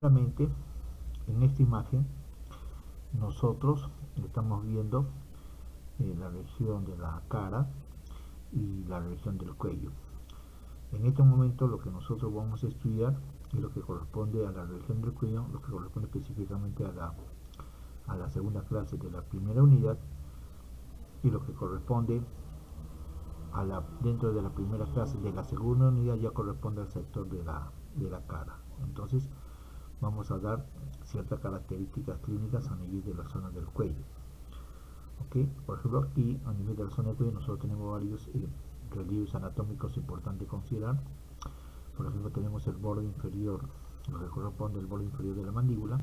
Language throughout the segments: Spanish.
Realmente, en esta imagen nosotros estamos viendo la región de la cara y la región del cuello. En este momento lo que nosotros vamos a estudiar es lo que corresponde a la región del cuello, lo que corresponde específicamente a la segunda clase de la primera unidad, y lo que corresponde dentro de la primera clase de la segunda unidad ya corresponde al sector de la cara. Entonces vamos a dar ciertas características clínicas a nivel de la zona del cuello. ¿Okay? Por ejemplo, aquí a nivel de la zona del cuello nosotros tenemos varios relieves anatómicos importantes a considerar. Por ejemplo, tenemos el borde inferior, lo que corresponde al borde inferior de la mandíbula.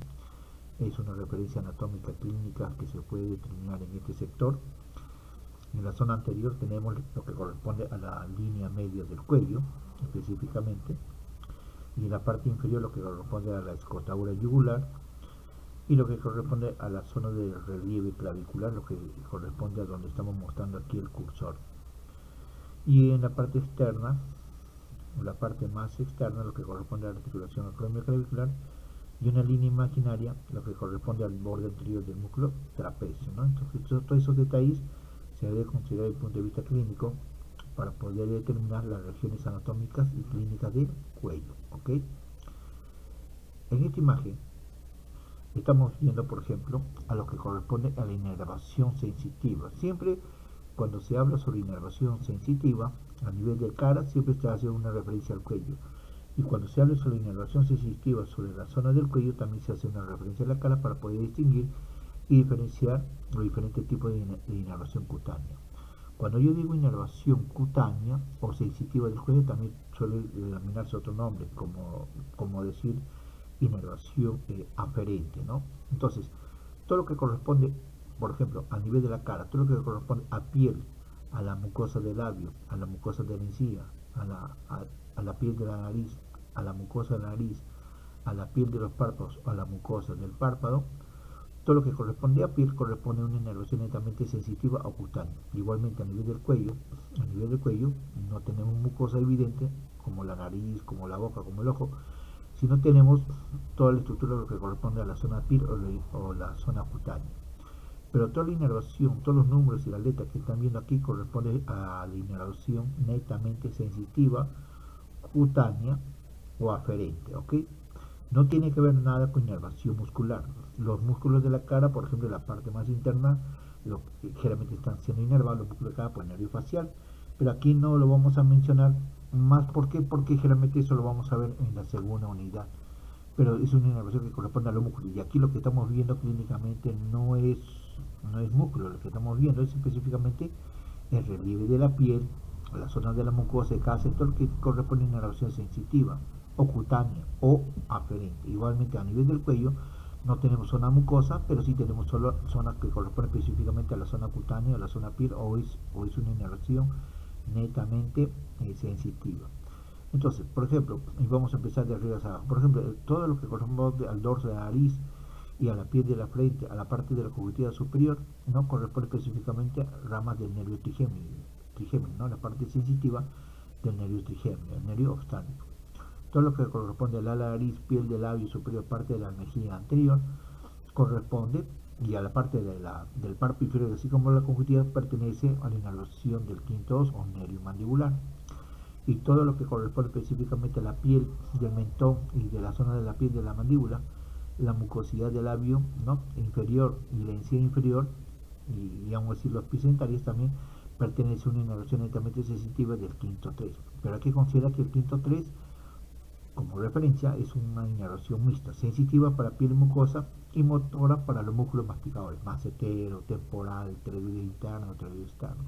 Es una referencia anatómica clínica que se puede determinar en este sector. En la zona anterior tenemos lo que corresponde a la línea media del cuello, específicamente. Y en la parte inferior lo que corresponde a la escotadura yugular. Y lo que corresponde a la zona de relieve clavicular, lo que corresponde a donde estamos mostrando aquí el cursor. Y en la parte externa, la parte más externa, lo que corresponde a la articulación acromioclavicular, y una línea imaginaria, lo que corresponde al borde anterior del músculo trapecio, ¿no? Entonces, todos esos detalles se debe considerar desde el punto de vista clínico para poder determinar las regiones anatómicas y clínicas del cuello, ¿ok? En esta imagen estamos viendo, por ejemplo, a lo que corresponde a la inervación sensitiva. Siempre cuando se habla sobre inervación sensitiva, a nivel de cara, siempre se hace una referencia al cuello. Y cuando se habla sobre inervación sensitiva sobre la zona del cuello, también se hace una referencia a la cara para poder distinguir y diferenciar los diferentes tipos de inervación cutánea. Cuando yo digo inervación cutánea o sensitiva del cuello, también suele denominarse otro nombre, como decir inervación aferente, ¿no? Entonces, todo lo que corresponde, por ejemplo, a nivel de la cara, todo lo que corresponde a piel, a la mucosa del labio, a la mucosa de la encía, a la piel de la nariz, a la mucosa de la nariz, a la piel de los párpados, a la mucosa del párpado, todo lo que corresponde a piel corresponde a una inervación netamente sensitiva o cutánea. Igualmente a nivel del cuello no tenemos mucosa evidente como la nariz, como la boca, como el ojo, sino tenemos toda la estructura de lo que corresponde a la zona piel o la zona cutánea. Pero toda la inervación, todos los números y las letras que están viendo aquí corresponde a la inervación netamente sensitiva, cutánea o aferente, ¿ok? No tiene que ver nada con inervación muscular. Los músculos de la cara, por ejemplo, la parte más interna, generalmente están siendo inervados los músculos de la cara por el nervio facial, pero aquí no lo vamos a mencionar más. ¿Por qué? Porque generalmente eso lo vamos a ver en la segunda unidad. Pero es una inervación que corresponde a los músculos. Y aquí lo que estamos viendo clínicamente no es músculo, lo que estamos viendo es específicamente el relieve de la piel, la zona de la mucosa de cada sector que corresponde a una inervación sensitiva o cutánea o aferente. Igualmente a nivel del cuello no tenemos zona mucosa, pero sí tenemos solo zona que corresponde específicamente a la zona cutánea o la zona piel, o es una inervación netamente sensitiva. Entonces, por ejemplo, y vamos a empezar de arriba hacia abajo. Por ejemplo, todo lo que corresponde al dorso de la nariz y a la piel de la frente, a la parte de la conjuntiva superior, no corresponde específicamente a ramas del nervio trigémino, ¿no? La parte sensitiva del nervio trigémino, el nervio oftálmico. Todo lo que corresponde al ala, nariz, piel del labio superior, parte de la mejilla anterior, corresponde, y a la parte del párpado inferior, así como la conjuntiva, pertenece a la inervación del quinto os o nervio mandibular. Y todo lo que corresponde específicamente a la piel del mentón y de la zona de la piel de la mandíbula, la mucosidad del labio, ¿no?, inferior y la encía inferior, y aún así los epicentarios también pertenece a una inervación netamente sensitiva del quinto 3. Pero hay que considerar que el quinto 3, como referencia, es una inervación mixta, sensitiva para piel mucosa y motora para los músculos masticadores, macetero, temporal, trabecio interno, trabecio externo.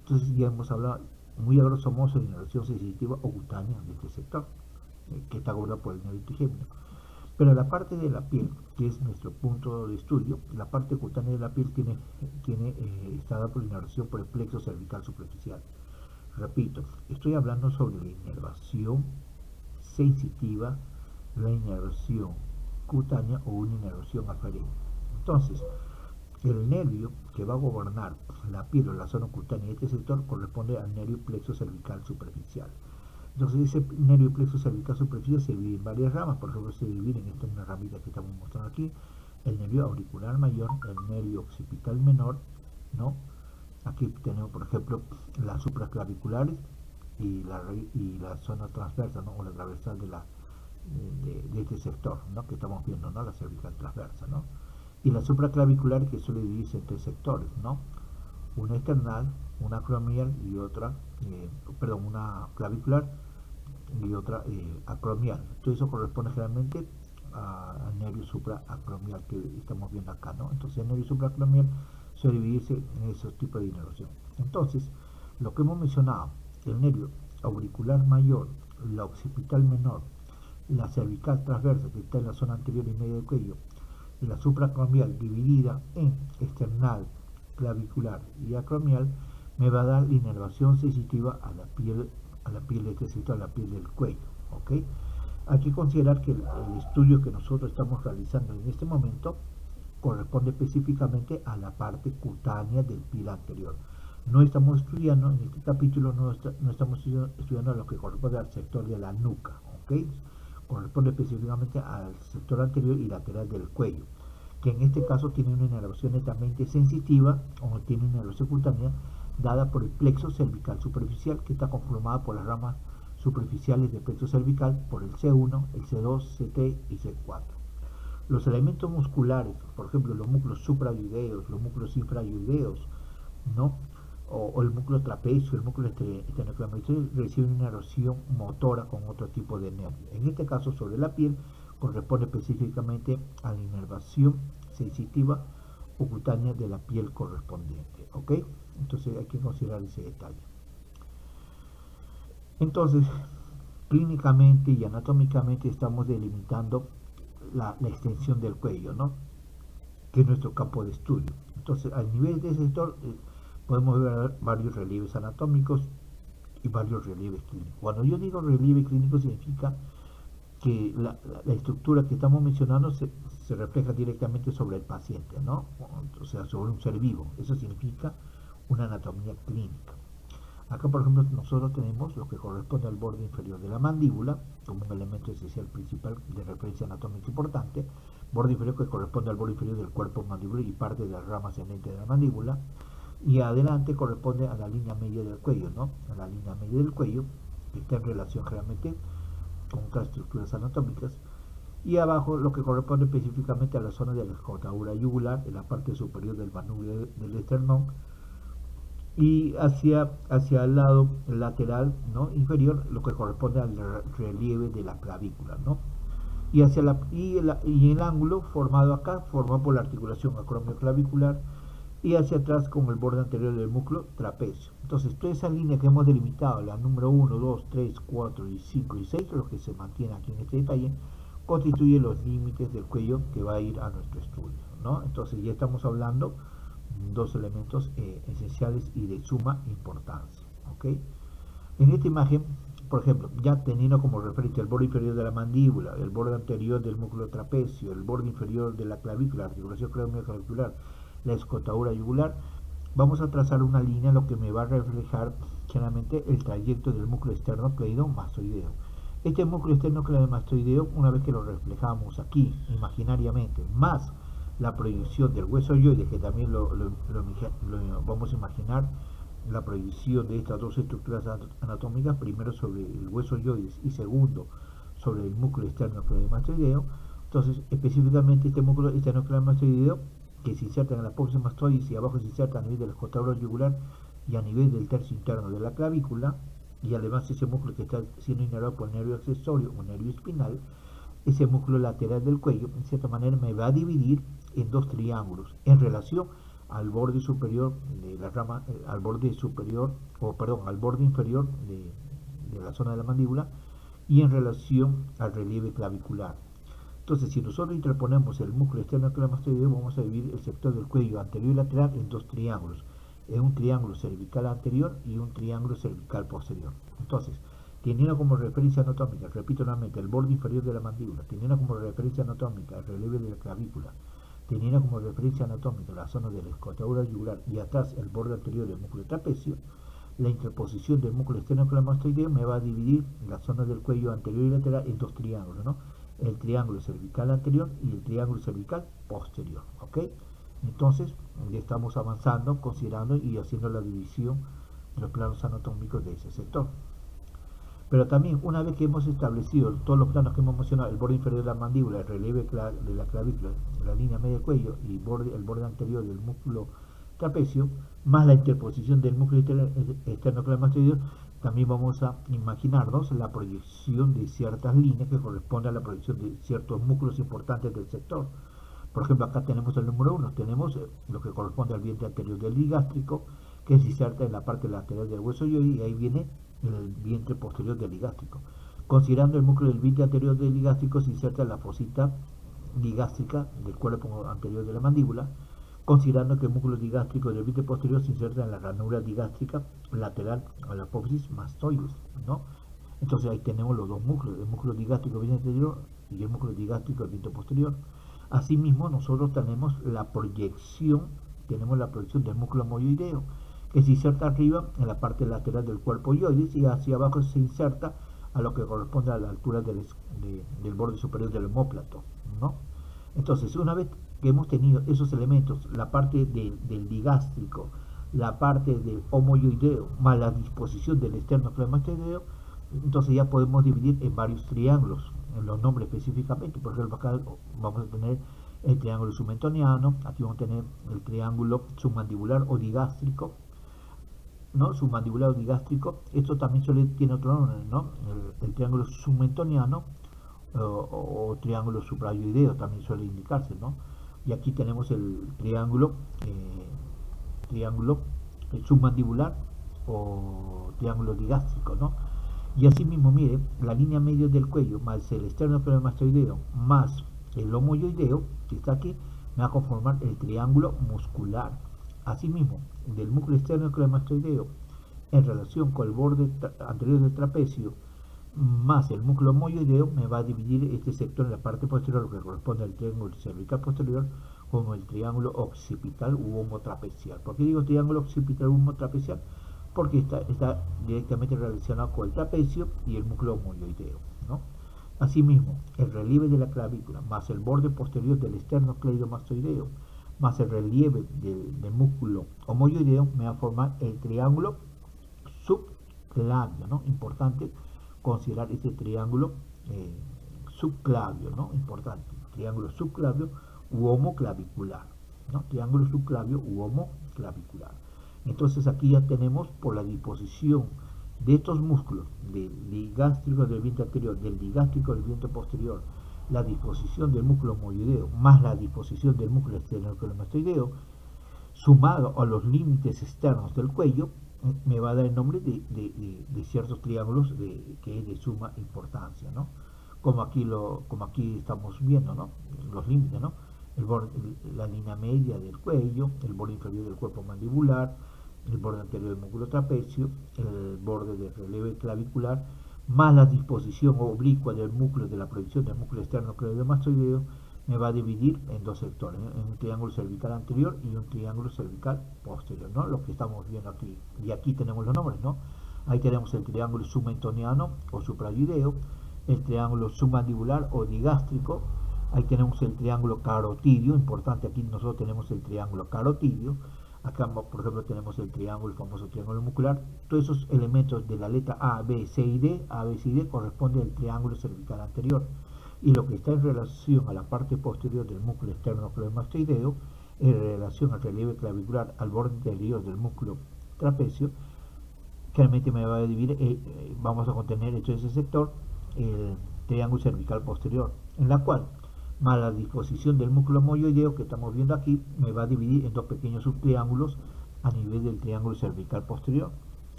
Entonces ya hemos hablado muy a grosso modo de inervación sensitiva o cutánea de este sector, que está gobernado por el nervio trigémino. Pero la parte de la piel, que es nuestro punto de estudio, la parte cutánea de la piel está dada por la inervación por el plexo cervical superficial. Repito, estoy hablando sobre la inervación sensitiva, la inervación cutánea o una inervación aferente. Entonces, el nervio que va a gobernar la piel o la zona cutánea de este sector corresponde al nervio plexo cervical superficial. Entonces ese nervio plexo cervical superficial se divide en varias ramas, por ejemplo se divide en esta una ramita que estamos mostrando aquí, el nervio auricular mayor, el nervio occipital menor, ¿no? Aquí tenemos por ejemplo las supraclaviculares y la zona transversa, ¿no? O la transversal de este sector, ¿no? Que estamos viendo, ¿no? La cervical transversa, ¿no? Y la supraclavicular que suele dividirse en tres sectores, ¿no? Una external, una acromial y otra, una clavicular y otra acromial. Todo eso corresponde generalmente al nervio supraacromial que estamos viendo acá, ¿no? Entonces el nervio supraacromial suele dividirse en esos tipos de inervación. Entonces, lo que hemos mencionado, el nervio auricular mayor, la occipital menor, la cervical transversa que está en la zona anterior y media del cuello, y la supracromial dividida en external, clavicular y acromial, me va a dar la inervación sensitiva a la piel de este sector, a la piel del cuello, ¿ok? Hay que considerar que el estudio que nosotros estamos realizando en este momento corresponde específicamente a la parte cutánea del piel anterior. No estamos estudiando, en este capítulo no estamos estudiando lo que corresponde al sector de la nuca, ¿ok? Corresponde específicamente al sector anterior y lateral del cuello, que en este caso tiene una inervación netamente sensitiva o tiene una inervación cutánea dada por el plexo cervical superficial, que está conformada por las ramas superficiales del plexo cervical, por el C1, el C2, C3 y C4. Los elementos musculares, por ejemplo los músculos suprayoideos, los músculos infrayoideos, ¿no? O el músculo trapecio, el músculo esternocleidomastoideo, reciben una erosión motora con otro tipo de nervio. En este caso, sobre la piel, corresponde específicamente a la inervación sensitiva o cutánea de la piel correspondiente, ¿ok? Entonces hay que considerar ese detalle. Entonces, clínicamente y anatómicamente estamos delimitando la extensión del cuello, ¿no? Que es nuestro campo de estudio. Entonces, al nivel de ese sector, podemos ver varios relieves anatómicos y varios relieves clínicos. Cuando yo digo relieve clínico significa que la estructura que estamos mencionando se refleja directamente sobre el paciente, ¿no? O sea, sobre un ser vivo. Eso significa una anatomía clínica. Acá, por ejemplo, nosotros tenemos lo que corresponde al borde inferior de la mandíbula, como un elemento esencial principal de referencia anatómica importante, borde inferior que corresponde al borde inferior del cuerpo mandibular y parte de la rama ascendente de la mandíbula, y adelante corresponde a la línea media del cuello, ¿no? A la línea media del cuello, que está en relación generalmente con otras estructuras anatómicas, y abajo lo que corresponde específicamente a la zona de la escotadura yugular, en la parte superior del manubrio del esternón, y hacia el lado lateral, ¿no? Inferior, lo que corresponde al relieve de la clavícula, ¿no? Y el ángulo formado acá, formado por la articulación acromioclavicular, y hacia atrás con el borde anterior del músculo trapecio. Entonces, toda esa línea que hemos delimitado, la número 1, 2, 3, 4, y 5 y 6, los que se mantienen aquí en este detalle, constituye los límites del cuello que va a ir a nuestro estudio, ¿no? Entonces, ya estamos hablando dos elementos esenciales y de suma importancia, ¿ok? En esta imagen, por ejemplo, ya teniendo como referencia el borde inferior de la mandíbula, el borde anterior del músculo trapecio, el borde inferior de la clavícula, la articulación craneoaclavicular, la escotadura yugular, vamos a trazar una línea, lo que me va a reflejar generalmente el trayecto del músculo esternocleidomastoideo. Este músculo esternocleidomastoideo, una vez que lo reflejamos aquí imaginariamente, más la proyección del hueso yoide, que también lo vamos a imaginar, la proyección de estas dos estructuras anatómicas, primero sobre el hueso yoides y segundo sobre el músculo esternocleidomastoideo. Entonces, específicamente este músculo esternocleidomastoideo, que se inserta en la apófisis mastoides y abajo se inserta a nivel de la escotadura yugular y a nivel del tercio interno de la clavícula, y además ese músculo que está siendo inervado por el nervio accesorio o nervio espinal, ese músculo lateral del cuello, en cierta manera me va a dividir en dos triángulos en relación al borde superior de la rama, al borde superior, al borde inferior de la zona de la mandíbula, y en relación al relieve clavicular. Entonces, si nosotros interponemos el músculo esternocleidomastoideo, vamos a dividir el sector del cuello anterior y lateral en dos triángulos, en un triángulo cervical anterior y un triángulo cervical posterior. Entonces, teniendo como referencia anatómica, repito nuevamente, el borde inferior de la mandíbula, teniendo como referencia anatómica el relieve de la clavícula, teniendo como referencia anatómica la zona de la escotadura yugular y atrás el borde anterior del músculo trapecio, la interposición del músculo esternocleidomastoideo me va a dividir la zona del cuello anterior y lateral en dos triángulos, ¿no? El triángulo cervical anterior y el triángulo cervical posterior, ¿ok? Entonces, ya estamos avanzando, considerando y haciendo la división de los planos anatómicos de ese sector. Pero también, una vez que hemos establecido todos los planos que hemos mencionado, el borde inferior de la mandíbula, el relieve de la clavícula, la línea media del cuello y el borde anterior del músculo trapecio, más la interposición del músculo esternocleidomastoideo, también vamos a imaginarnos la proyección de ciertas líneas que corresponden a la proyección de ciertos músculos importantes del sector. Por ejemplo, acá tenemos el número 1, tenemos lo que corresponde al vientre anterior del digástrico, que se inserta en la parte lateral del hueso yoides, y ahí viene el vientre posterior del digástrico. Considerando el músculo del vientre anterior del digástrico, se inserta en la fosita digástrica del cuerpo anterior de la mandíbula, considerando que el músculo digástrico del vientre posterior se inserta en la ranura digástrica lateral a la apófisis mastoides, ¿no? Entonces ahí tenemos los dos músculos, el músculo digástrico del vientre anterior y el músculo digástrico del vientre posterior. Asimismo, nosotros tenemos la proyección del músculo moyoideo, que se inserta arriba en la parte lateral del cuerpo yoides y hacia abajo se inserta a lo que corresponde a la altura del borde superior del omóplato, ¿no? Entonces, una vez que hemos tenido esos elementos, la parte del digástrico, la parte del homoyoideo, más la disposición del esternocleidomastoideo, entonces ya podemos dividir en varios triángulos, en los nombres específicamente. Por ejemplo, acá vamos a tener el triángulo submentoniano, aquí vamos a tener el triángulo submandibular o digástrico, ¿no? Submandibular o digástrico, esto también tiene otro nombre, ¿no? El triángulo submentoniano o triángulo suprayoideo también suele indicarse, ¿no? Y aquí tenemos el triángulo submandibular o triángulo digástrico, ¿no? Y así mismo, mire, la línea media del cuello más el esternocleidomastoideo más el homoyoideo, que está aquí, me va a conformar el triángulo muscular. Asimismo, del músculo esternocleidomastoideo en relación con el borde anterior del trapecio más el músculo homoyoideo me va a dividir este sector en la parte posterior, lo que corresponde al triángulo cervical posterior, como el triángulo occipital u homotrapecial. ¿Por qué digo triángulo occipital u homotrapecial? Porque está directamente relacionado con el trapecio y el músculo homoyoideo, ¿no? Asimismo, el relieve de la clavícula más el borde posterior del esternocleidomastoideo más el relieve del músculo homoyoideo me va a formar el triángulo subclavio, ¿no? Importante considerar este triángulo subclavio, ¿no? Importante, triángulo subclavio u homoclavicular, ¿no? Triángulo subclavio u homoclavicular. Entonces aquí ya tenemos, por la disposición de estos músculos, del digástrico del vientre anterior, del digástrico del vientre posterior, la disposición del músculo homoyoideo más la disposición del músculo esternocleidomastoideo, sumado a los límites externos del cuello, me va a dar el nombre de ciertos triángulos que es de suma importancia, ¿no? Como aquí estamos viendo, ¿no? Los límites, ¿no? La línea media del cuello, el borde inferior del cuerpo mandibular, el borde anterior del músculo trapecio, el borde del relieve clavicular, más la disposición oblicua del músculo de la proyección del músculo esternocleidomastoideo, me va a dividir en dos sectores, ¿no? En un triángulo cervical anterior y un triángulo cervical posterior, ¿no? Lo que estamos viendo aquí. Y aquí tenemos los nombres, ¿no? Ahí tenemos el triángulo submentoniano o suprayoideo, el triángulo submandibular o digástrico, ahí tenemos el triángulo carotidio, importante, aquí nosotros tenemos el triángulo carotidio, acá por ejemplo tenemos el famoso triángulo muscular. Todos esos elementos de la letra A, B, C y D, corresponden al triángulo cervical anterior, y lo que está en relación a la parte posterior del músculo esternocleidomastoideo, en relación al relieve clavicular, al borde interior del músculo trapecio, claramente me va a dividir, vamos a contener hecho ese sector, el triángulo cervical posterior, en la cual más la disposición del músculo homoyoideo que estamos viendo aquí me va a dividir en dos pequeños subtriángulos a nivel del triángulo cervical posterior,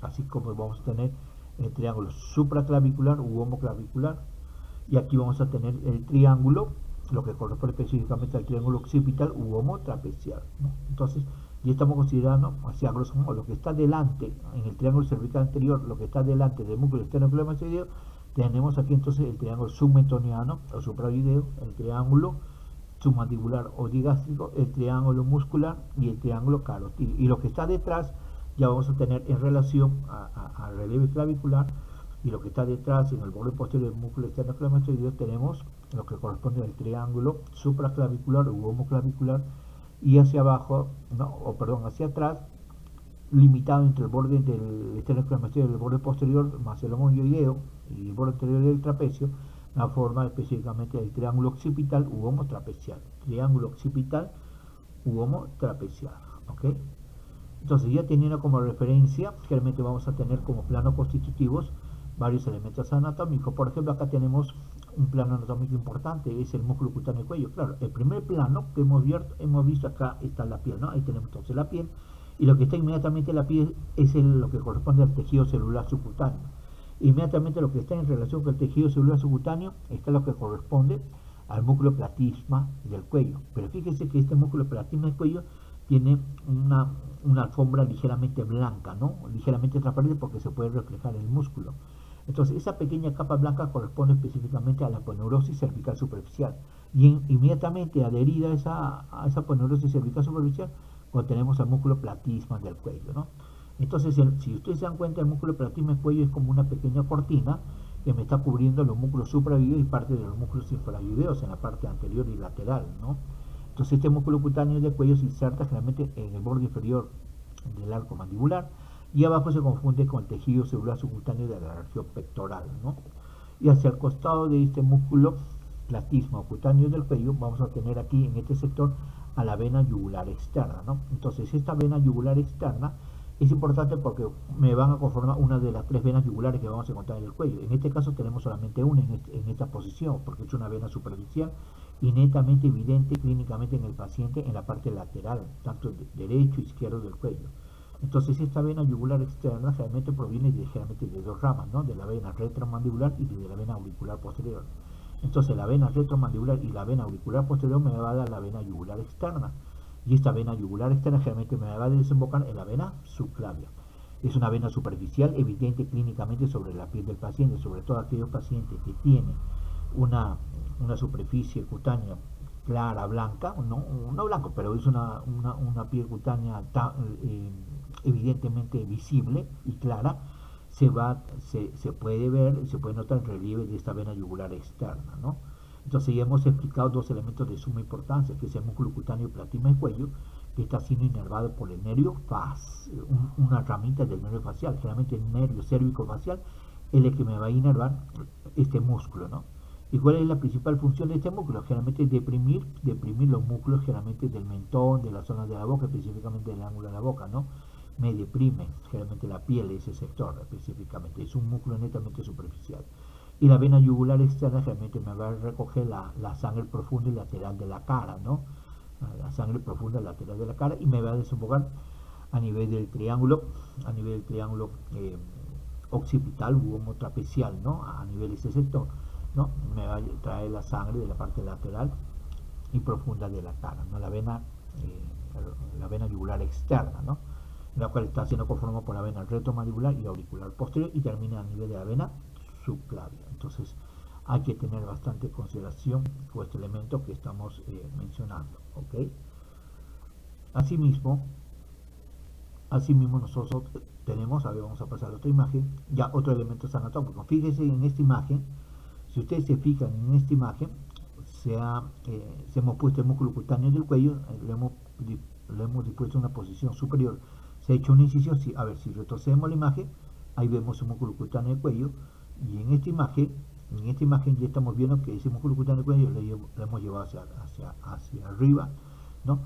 así como vamos a tener el triángulo supraclavicular u homoclavicular, y aquí vamos a tener el triángulo, lo que corresponde específicamente al triángulo occipital u homotrapecial, ¿no? Entonces ya estamos considerando, hacia grosso modo, lo que está delante en el triángulo cervical anterior, lo que está delante del músculo esternocleidomastoideo. Tenemos aquí entonces el triángulo submentoniano o suprayoideo, el triángulo submandibular o digástrico, el triángulo muscular y el triángulo carotidio. Y lo que está detrás ya vamos a tener en relación al relieve clavicular y lo que está detrás en el borde posterior del músculo esternocleidomastoideo, tenemos lo que corresponde al triángulo supraclavicular u homoclavicular, y hacia abajo, no, o perdón, hacia atrás, limitado entre el borde del esternocleidomastoideo y el borde posterior más el homoioideo y el borde anterior del trapecio, la forma específicamente del triángulo occipital u homotrapecial. Triángulo occipital u homotrapecial, ¿ok? Entonces, ya teniendo como referencia, generalmente vamos a tener como planos constitutivos varios elementos anatómicos. Por ejemplo, acá tenemos un plano anatómico importante, es el músculo cutáneo del cuello. Claro, el primer plano que hemos visto acá está la piel, ¿no? Ahí tenemos entonces la piel, y lo que está inmediatamente en la piel es lo que corresponde al tejido celular subcutáneo. Inmediatamente lo que está en relación con el tejido celular subcutáneo está lo que corresponde al músculo platysma del cuello. Pero fíjense que este músculo platysma del cuello tiene una alfombra ligeramente blanca, ¿no? Ligeramente transparente, porque se puede reflejar el músculo. Entonces, esa pequeña capa blanca corresponde específicamente a la aponeurosis cervical superficial. Y inmediatamente adherida a esa aponeurosis cervical superficial, tenemos el músculo platysma del cuello, ¿no? Entonces, si ustedes se dan cuenta, el músculo platysma del cuello es como una pequeña cortina que me está cubriendo los músculos supravideos y parte de los músculos infravideos en la parte anterior y lateral, ¿no? Entonces, este músculo cutáneo del cuello se inserta generalmente en el borde inferior del arco mandibular, y abajo se confunde con el tejido celular subcutáneo de la región pectoral, ¿no? Y hacia el costado de este músculo platysma o cutáneo del cuello vamos a tener aquí en este sector a la vena yugular externa, ¿no? Entonces, esta vena yugular externa es importante porque me van a conformar una de las tres venas yugulares que vamos a encontrar en el cuello. En este caso tenemos solamente una en esta posición, porque es una vena superficial y netamente evidente clínicamente en el paciente en la parte lateral, tanto derecho e izquierdo del cuello. Entonces, esta vena yugular externa generalmente proviene de dos ramas, ¿no? De la vena retromandibular y de la vena auricular posterior. Entonces, la vena retromandibular y la vena auricular posterior me va a dar la vena yugular externa. Y esta vena yugular externa generalmente me va a desembocar en la vena subclavia. Es una vena superficial evidente clínicamente sobre la piel del paciente, sobre todo aquellos pacientes que tienen una superficie cutánea clara, blanca, no blanco, pero es una piel cutánea evidentemente visible y clara. Se puede ver, se puede notar el relieve de esta vena yugular externa, ¿no? Entonces, ya hemos explicado dos elementos de suma importancia, que es el músculo cutáneo platysma del cuello, que está siendo inervado por el nervio una ramita del nervio facial. Generalmente el nervio cérvico facial es el que me va a inervar este músculo, ¿no? ¿Y cuál es la principal función de este músculo? Generalmente deprimir los músculos generalmente del mentón, de la zona de la boca, específicamente del ángulo de la boca, ¿no? Me deprime generalmente la piel de ese sector específicamente. Es un músculo netamente superficial. Y la vena yugular externa realmente me va a recoger la sangre profunda y lateral de la cara, ¿no? La sangre profunda y lateral de la cara, y me va a desembocar a nivel del triángulo occipital u homotrapecial, ¿no? A nivel de ese sector, ¿no? Me va a traer la sangre de la parte lateral y profunda de la cara, ¿no? La vena yugular externa, ¿no? La cual está siendo conformada por la vena retromandibular y auricular posterior, y termina a nivel de la vena subclavia. Entonces, hay que tener bastante consideración con este elemento que estamos mencionando, ¿ok? Asimismo nosotros tenemos, a ver, vamos a pasar a otra imagen, ya otro elemento anatómico. Fíjense en esta imagen, si ustedes se fijan en esta imagen, se hemos puesto el músculo cutáneo del cuello, lo hemos dispuesto en una posición superior, se ha hecho una incisión. A ver, si retrocedemos la imagen, ahí vemos el músculo cutáneo del cuello, y en esta imagen ya estamos viendo que ese músculo cutáneo del cuello lo hemos llevado hacia arriba, ¿no?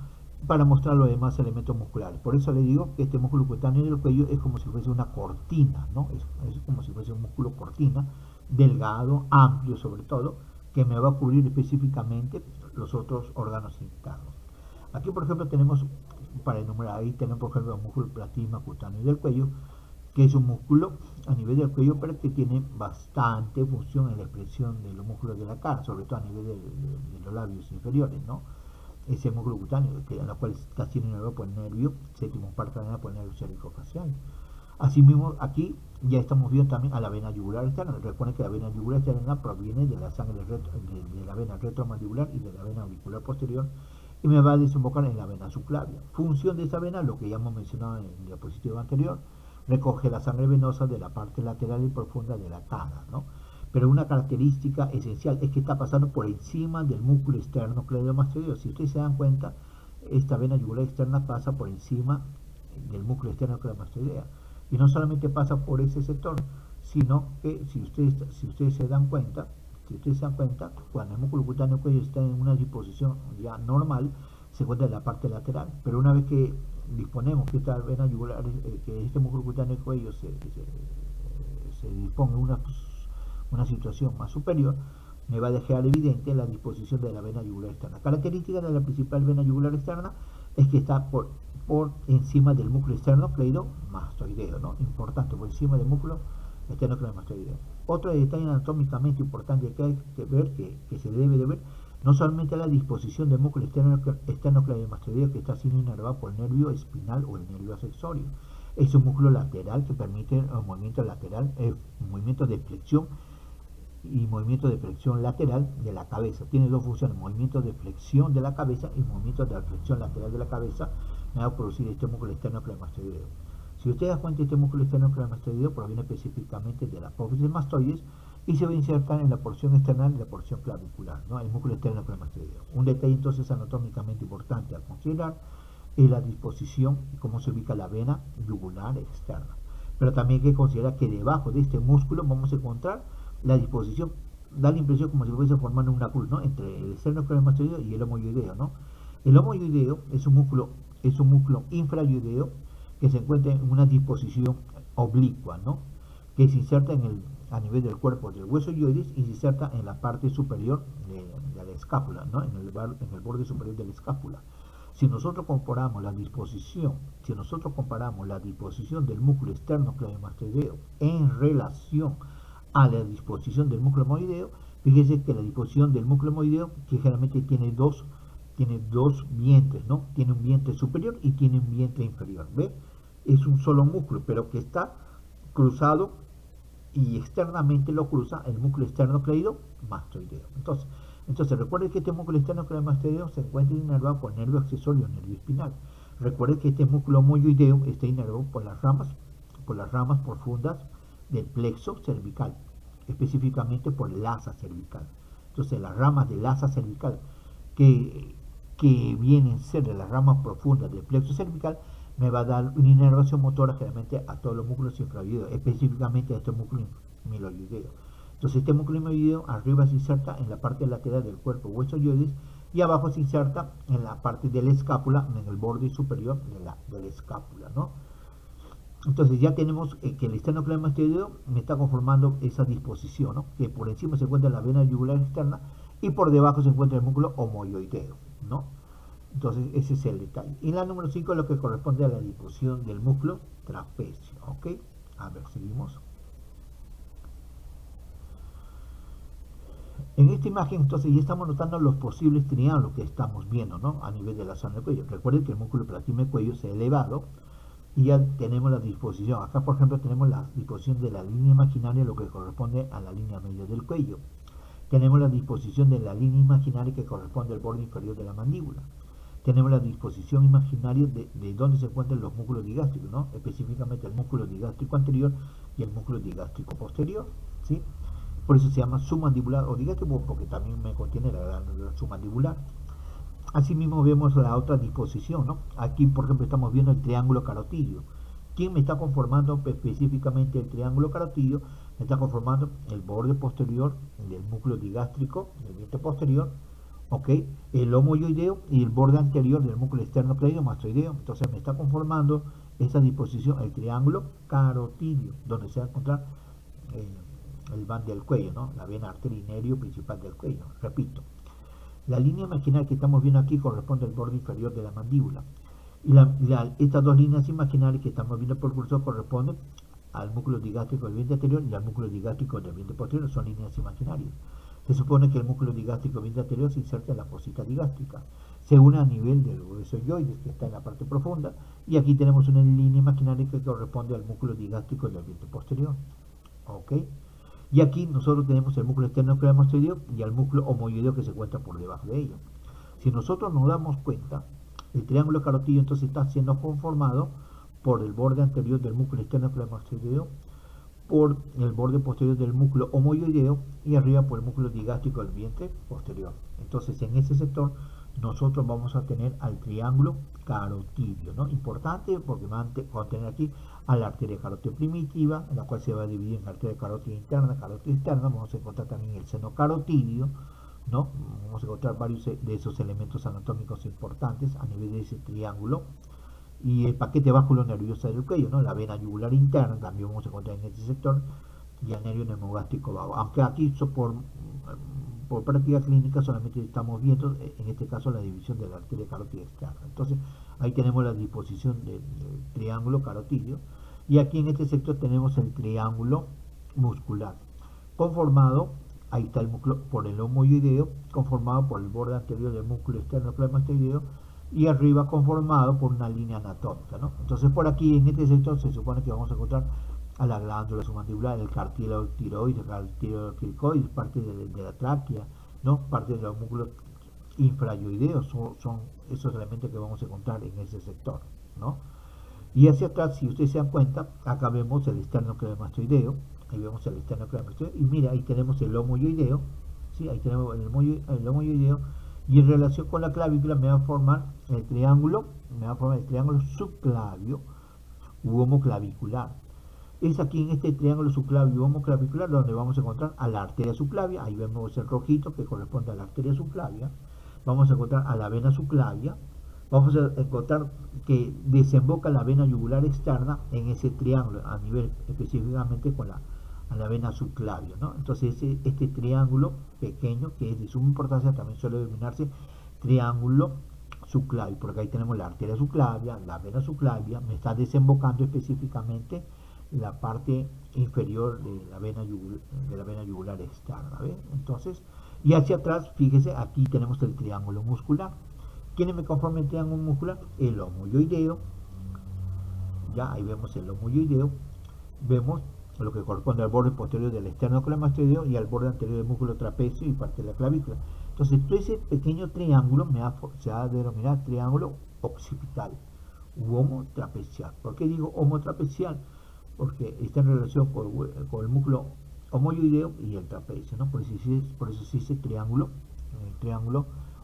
Para mostrar los demás elementos musculares. Por eso le digo que este músculo cutáneo del cuello es como si fuese una cortina, ¿no? Es como si fuese un músculo cortina, delgado, amplio sobre todo, que me va a cubrir específicamente los otros órganos internos. Aquí, por ejemplo, tenemos, para enumerar, ahí tenemos, por ejemplo, el músculo platysma cutáneo del cuello, que es un músculo a nivel del cuello, pero que tiene bastante función en la expresión de los músculos de la cara, sobre todo a nivel de los labios inferiores, ¿no? Ese músculo cutáneo, en la cual está siendo inervado por el nervio séptimo partanal, por el nervio cérvico-facial. Asimismo, aquí ya estamos viendo también a la vena yugular externa. Recuerden que la vena yugular externa proviene de la sangre de la vena retromandibular y de la vena auricular posterior, y me va a desembocar en la vena subclavia. Función de esa vena, lo que ya hemos mencionado en el diapositivo anterior, recoge la sangre venosa de la parte lateral y profunda de la cara, ¿no? Pero una característica esencial es que está pasando por encima del músculo externo cleidomastoideo. Si ustedes se dan cuenta, esta vena yugular externa pasa por encima del músculo externo cleidomastoidea. Y no solamente pasa por ese sector, sino que si ustedes se dan cuenta, cuando el músculo cutáneo cuello está en una disposición ya normal, se encuentra en la parte lateral. Pero una vez que disponemos que esta vena yugular, que este músculo cutáneo cuello se dispone una situación más superior, me va a dejar evidente la disposición de la vena yugular externa. Característica de la principal vena yugular externa es que está por encima del músculo externo cleidomastoideo, ¿no? Importante, por encima del músculo externo cleidomastoideo. Otro detalle anatómicamente importante que hay que ver, que se debe de ver, no solamente la disposición del músculo externo cleidomastoideo que está siendo inervado por el nervio espinal o el nervio accesorio. Es un músculo lateral que permite el movimiento lateral, movimiento de flexión y movimiento de flexión lateral de la cabeza. Tiene dos funciones, movimiento de flexión de la cabeza y movimiento de flexión lateral de la cabeza. Me va a producir este músculo externo cleidomastoideo. Si usted da cuenta, este músculo externo cleidomastoideo proviene específicamente de la apófisis mastoides y se va a insertar en la porción externa y la porción clavicular, ¿no? El músculo externo cleidomastoideo. Un detalle entonces anatómicamente importante a considerar es la disposición y cómo se ubica la vena yugular externa. Pero también hay que considerar que debajo de este músculo vamos a encontrar la disposición, da la impresión como si fuese formando una cruz, ¿no? Entre el externo cleidomastoideo y el homoyoideo, ¿no? El homoyoideo es un músculo infrayoideo que se encuentra en una disposición oblicua, ¿no? Que se inserta a nivel del cuerpo del hueso yoides y se inserta en la parte superior de la escápula, ¿no? En el borde superior de la escápula. Si nosotros comparamos la disposición del músculo externo cleidomastoideo en relación a la disposición del músculo homoyoideo, fíjense que la disposición del músculo homoyoideo, que generalmente tiene dos vientres, ¿no? Tiene un vientre superior y tiene un vientre inferior, ¿ve? Es un solo músculo, pero que está cruzado y externamente lo cruza el músculo externo cleidomastoideo. Entonces recuerden que este músculo externo cleidomastoideo se encuentra inervado por el nervio accesorio, nervio espinal. Recuerden que este músculo homoyoideo está inervado por las ramas profundas del plexo cervical, específicamente por el asa cervical. Entonces las ramas del asa cervical que vienen a ser de las ramas profundas del plexo cervical me va a dar una inervación motora generalmente a todos los músculos infrayoideos, específicamente a este músculo miloyoideo. Entonces este músculo miloyoideo arriba se inserta en la parte lateral del cuerpo hueso yoides y abajo se inserta en la parte de la escápula, en el borde superior de la escápula, ¿no? Entonces ya tenemos que el externo cleidomastoideo me está conformando esa disposición, ¿no? Que por encima se encuentra la vena yugular externa y por debajo se encuentra el músculo homoyoideo, ¿no? Entonces ese es el detalle. Y la número 5 es lo que corresponde a la disposición del músculo trapecio, ¿ok? A ver, seguimos. En esta imagen entonces ya estamos notando los posibles triángulos que estamos viendo, ¿no? A nivel de la zona del cuello. Recuerden que el músculo palatino cuello se ha elevado y ya tenemos la disposición. Acá por ejemplo tenemos la disposición de la línea imaginaria, lo que corresponde a la línea media del cuello. Tenemos la disposición de la línea imaginaria que corresponde al borde inferior de la mandíbula. Tenemos la disposición imaginaria de dónde se encuentran los músculos digástricos, ¿no? Específicamente el músculo digástrico anterior y el músculo digástrico posterior, ¿sí? Por eso se llama submandibular o digástrico, porque también me contiene la glándula submandibular. Asimismo vemos la otra disposición, ¿no? Aquí, por ejemplo, estamos viendo el triángulo carotidio. ¿Quién me está conformando específicamente el triángulo carotidio? Me está conformando el borde posterior del músculo digástrico, del vientre posterior, ¿ok? El homoyoideo y el borde anterior del músculo externo cleidomastoideo. Entonces me está conformando esa disposición, el triángulo carotidio, donde se va a encontrar el van del cuello, ¿no? La vena arterio principal del cuello. Repito, la línea imaginaria que estamos viendo aquí corresponde al borde inferior de la mandíbula. Y estas dos líneas imaginarias que estamos viendo por el cursor corresponden al músculo digástrico del vientre anterior y al músculo digástrico del vientre posterior, son líneas imaginarias. Se supone que el músculo digástrico del vientre anterior se inserta en la fosita digástrica, se une a nivel del hueso yoides que está en la parte profunda, y aquí tenemos una línea imaginaria que corresponde al músculo digástrico del vientre posterior, ¿ok? Y aquí nosotros tenemos el músculo externo cleidomastoideo y el músculo homoyoideo que se encuentra por debajo de ello. Si nosotros nos damos cuenta, el triángulo carotídeo entonces está siendo conformado por el borde anterior del músculo esternocleidomastoideo, por el borde posterior del músculo omoioideo y arriba por el músculo digástrico del vientre posterior. Entonces en ese sector nosotros vamos a tener al triángulo carotídeo, ¿no? Importante porque vamos a tener aquí a la arteria carótida primitiva, en la cual se va a dividir en arteria carótida interna, carótida externa. Vamos a encontrar también el seno carotídeo, ¿no? Vamos a encontrar varios de esos elementos anatómicos importantes a nivel de ese triángulo. Y el paquete vasculonervioso del cuello, ¿no? La vena yugular interna también vamos a encontrar en este sector, y el nervio neumogástrico vago. Aunque aquí por práctica clínica solamente estamos viendo en este caso la división de la arteria carótida externa. Entonces ahí tenemos la disposición del triángulo carotídeo, y aquí en este sector tenemos el triángulo muscular conformado, ahí está el músculo por el omoioideo, conformado por el borde anterior del músculo esternocleidomastoideo, y arriba conformado por una línea anatómica, ¿no? Entonces por aquí en este sector se supone que vamos a encontrar a la glándula submandibular, el cartílago tiroides, el cartílago cricoides, parte de la tráquea, ¿no? Parte de los músculos infrayoideos, son esos elementos que vamos a encontrar en ese sector, ¿no? Y hacia atrás, si ustedes se dan cuenta, acá vemos el esternocleidomastoideo, ahí vemos el esternocleidomastoideo, y mira, ahí tenemos el omoioideo, ¿sí? Ahí tenemos el omoioideo, y en relación con la clavícula me va a formar el triángulo subclavio u homoclavicular. Es aquí en este triángulo subclavio u homoclavicular donde vamos a encontrar a la arteria subclavia. Ahí vemos el rojito que corresponde a la arteria subclavia. Vamos a encontrar a la vena subclavia. Vamos a encontrar que desemboca la vena yugular externa en ese triángulo, a nivel específicamente con a la vena subclavia, ¿no? Entonces este triángulo pequeño, que es de suma importancia, también suele denominarse triángulo subclavio, porque ahí tenemos la arteria subclavia, la vena subclavia, me está desembocando específicamente la parte inferior de la vena yugular externa, ¿ve? Entonces, y hacia atrás, fíjese, aquí tenemos el triángulo muscular. ¿Quiénes me conforman el triángulo muscular? El omoioideo, ya ahí vemos el omoioideo, vemos lo que corresponde al borde posterior del esternocleidomastoideo y al borde anterior del músculo trapecio y parte de la clavícula. Entonces, todo ese pequeño triángulo se va a denominar triángulo occipital u homotrapecial. ¿Por qué digo homotrapecial? Porque está en relación con el músculo omoioideo y el trapecio, ¿no? Por eso se dice triángulo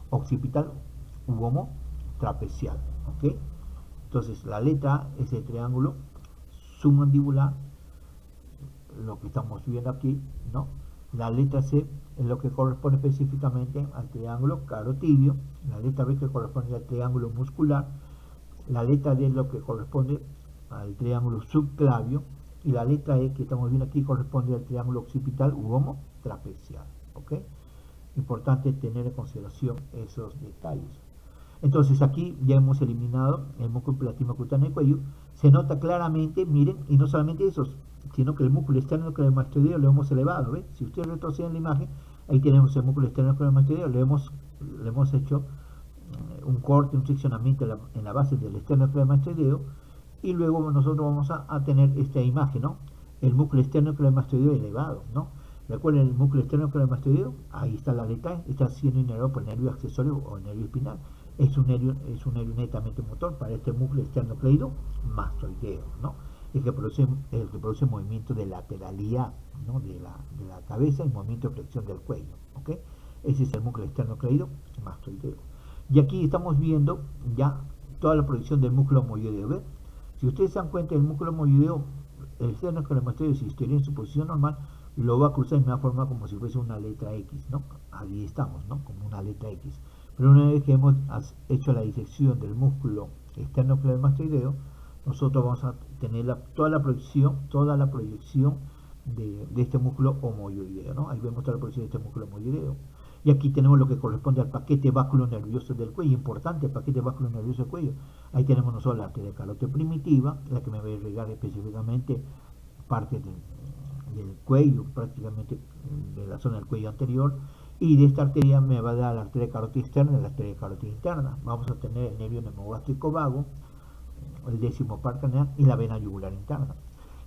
occipital u homotrapecial, ¿ok? Entonces, la letra A es el triángulo submandibular, lo que estamos viendo aquí, ¿no? La letra C es lo que corresponde específicamente al triángulo carotídeo, la letra B que corresponde al triángulo muscular, la letra D es lo que corresponde al triángulo subclavio, y la letra E que estamos viendo aquí corresponde al triángulo occipital u homotrapecial, ¿ok? Importante tener en consideración esos detalles. Entonces aquí ya hemos eliminado el músculo palatino cutáneo del cuello. Se nota claramente, miren, y no solamente eso, sino que el músculo esternocleidomastoideo lo hemos elevado, ¿ves? Si ustedes retroceden la imagen, ahí tenemos el músculo esternocleidomastoideo, le hemos hecho un corte, un seccionamiento en la base del esternocleidomastoideo, y luego nosotros vamos a tener esta imagen, ¿no? El músculo esternocleidomastoideo elevado, ¿no? Recuerden el músculo esternocleidomastoideo, ahí está la letra E, está siendo inervado por el nervio accesorio o el nervio espinal. Es un nervio netamente motor para este músculo esternocleidomastoideo, ¿no? El que produce movimiento de lateralidad, ¿no? de la cabeza y movimiento de flexión del cuello, ¿ok? Ese es el músculo esternocleidomastoideo. Y aquí estamos viendo ya toda la proyección del músculo omoioideo, ¿ves? Si ustedes se dan cuenta, el músculo omoioideo, el esternocleidomastoideo, si estaría en su posición normal, lo va a cruzar y me va a formar como si fuese una letra X, ¿no? Ahí estamos, ¿no? Como una letra X. Pero una vez que hemos hecho la disección del músculo esternocleidomastoideo, nosotros vamos a tener toda la proyección de este músculo omoioideo, ¿no? Ahí vemos toda la proyección de este músculo omoioideo. Y aquí tenemos lo que corresponde al paquete vasculonervioso del cuello, importante el paquete vasculonervioso del cuello. Ahí tenemos nosotros la arteria carótida primitiva, la que me va a irrigar específicamente parte del cuello, prácticamente de la zona del cuello anterior, y de esta arteria me va a dar la arteria carótida externa y la arteria carótida interna. Vamos a tener el nervio neumogástrico vago, el décimo par craneal y la vena yugular interna.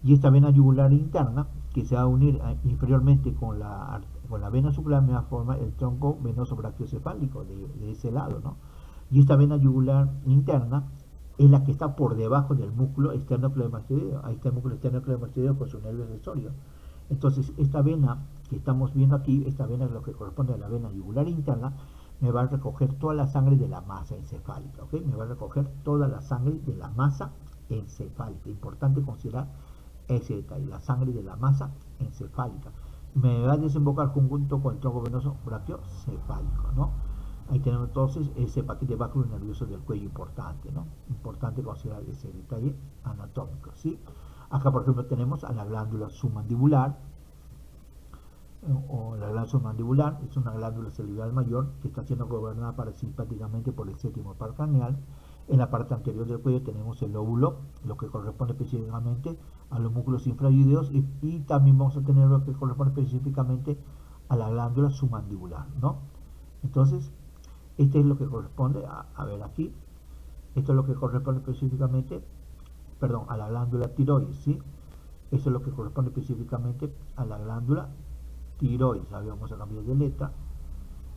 Y esta vena yugular interna, que se va a unir inferiormente con la con la vena subclavia forma el tronco venoso brachiocefálico de ese lado, ¿no? Y esta vena yugular interna es la que está por debajo del músculo esternocleidomastoideo. Ahí está el músculo esternocleidomastoideo con su nervio accesorio. Entonces, esta vena que estamos viendo aquí, esta vena es lo que corresponde a la vena yugular interna, me va a recoger toda la sangre de la masa encefálica, ¿ok? Me va a recoger toda la sangre de la masa encefálica. Importante considerar ese detalle, la sangre de la masa encefálica. Me va a desembocar junto con el tronco venoso brachiocefálico, ¿no? Ahí tenemos entonces ese paquete báculo nervioso del cuello importante, ¿no? Importante considerar ese detalle anatómico, ¿sí? Acá, por ejemplo, tenemos a la glándula submandibular, o la glándula submandibular es una glándula celular mayor que está siendo gobernada parasimpáticamente por el séptimo par craneal. En la parte anterior del cuello tenemos el lóbulo, lo que corresponde específicamente a los músculos infrayúdeos, y también vamos a tener lo que corresponde específicamente a la glándula submandibular, ¿no? Entonces, este es lo que corresponde a ver aquí, esto es lo que corresponde específicamente, perdón, a la glándula tiroides, ¿sí? Eso es lo que corresponde específicamente a la glándula tiroides. Ahora vamos a cambiar de letra,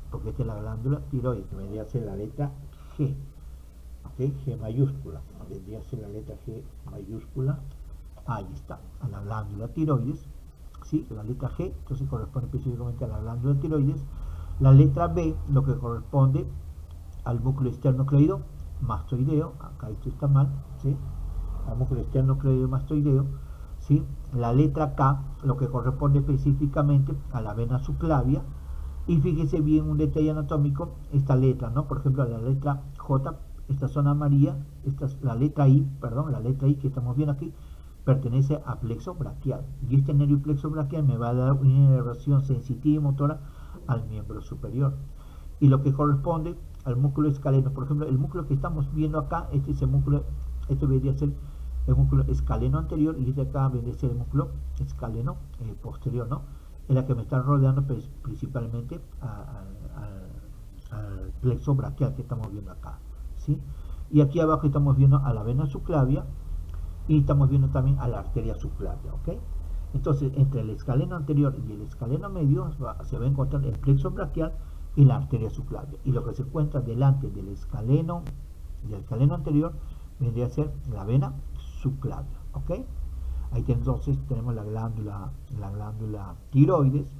porque esta es la glándula tiroides, que vendría a ser la letra G, ¿ok? G mayúscula, vendría a ser la letra G mayúscula, ahí está, a la glándula tiroides, ¿sí? La letra G, entonces corresponde específicamente a la glándula tiroides. La letra B, lo que corresponde al músculo esternocleidomastoideo, acá esto está mal, ¿sí? Al músculo esternocleidomastoideo, ¿sí? La letra K, lo que corresponde específicamente a la vena subclavia. Y fíjese bien un detalle anatómico, esta letra, ¿no? Por ejemplo, la letra J, esta zona amarilla, esta es la letra I, perdón, la letra I que estamos viendo aquí, pertenece a plexo braquial. Y este nervio plexo braquial me va a dar una inervación sensitiva y motora al miembro superior. Y lo que corresponde al músculo escaleno, por ejemplo, el músculo que estamos viendo acá, este es el músculo, este debería ser el músculo escaleno anterior, y este acá vendría a ser el músculo escaleno posterior, ¿no? Es la que me está rodeando principalmente al plexo braquial que estamos viendo acá, ¿sí? Y aquí abajo estamos viendo a la vena subclavia y estamos viendo también a la arteria subclavia, ¿ok? Entonces, entre el escaleno anterior y el escaleno medio se va a encontrar el plexo braquial y la arteria subclavia. Y lo que se encuentra delante del escaleno anterior vendría a ser la vena subclavia, ¿ok? Ahí entonces tenemos la glándula tiroides,